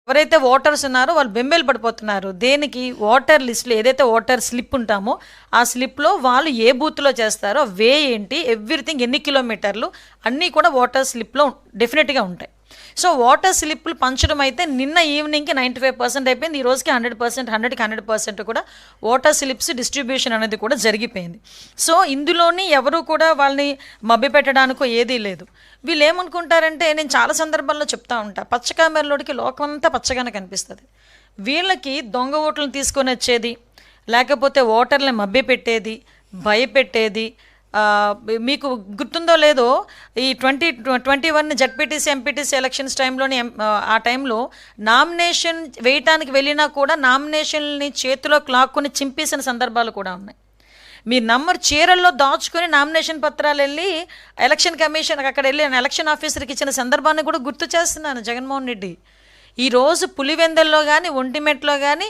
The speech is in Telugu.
ఎవరైతే ఓటర్స్ ఉన్నారో వాళ్ళు బెంబేలు పడిపోతున్నారు. దేనికి? ఓటర్ లిస్ట్‌లో ఏదైతే ఓటర్ స్లిప్ ఉంటామో, ఆ స్లిప్‌లో వాళ్ళు ఏ బూత్‌లో చేస్తారో, వే ఏంటి, ఎవ్రీథింగ్ ఎన్ని కిలోమీటర్లు అన్నీ కూడా ఓటర్ స్లిప్‌లో డెఫినెట్‌గా ఉంటాయి. సో, ఓటర్ స్లిప్పులు పంచడం అయితే నిన్న ఈవినింగ్‌కి 95% అయిపోయింది. ఈ రోజుకి 100%, 100కి 100% కూడా ఓటర్ స్లిప్స్ డిస్ట్రిబ్యూషన్ అనేది కూడా జరిగిపోయింది. సో, ఇందులోని ఎవరు కూడా వాళ్ళని మభ్యపెట్టడానికో ఏదీ లేదు. వీళ్ళేమనుకుంటారంటే, నేను చాలా సందర్భాల్లో చెప్తా ఉంటా, పచ్చ కామెరలోడికి లోకమంతా పచ్చగానే కనిపిస్తది. వీళ్ళకి దొంగ ఓట్లను తీసుకొనొచ్చేది, లేకపోతే ఓటర్లని మభ్యపెట్టేది, భయపెట్టేది. మీకు గుర్తుందో లేదో, ఈ 2021 జడ్పీటీసీ, ఎంపీటీసీ ఎలక్షన్స్ టైంలోని ఆ టైంలో నామినేషన్ వేయటానికి వెళ్ళినా కూడా నామినేషన్‌ని చేతిలోకి లాక్కొని చింపేసిన సందర్భాలు కూడా ఉన్నాయి. మీరు నమ్మరు, చీరల్లో దాచుకొని నామినేషన్ పత్రాలెళ్ళి ఎలక్షన్ కమిషన్‌కి అక్కడెళ్ళి ఎలక్షన్ ఆఫీసర్‌కి ఇచ్చిన సందర్భాన్ని కూడా గుర్తు చేస్తున్నాను జగన్మోహన్ రెడ్డి. ఈరోజు పులివెందుల్లో గానీ, ఒంటిమిట్టలో గానీ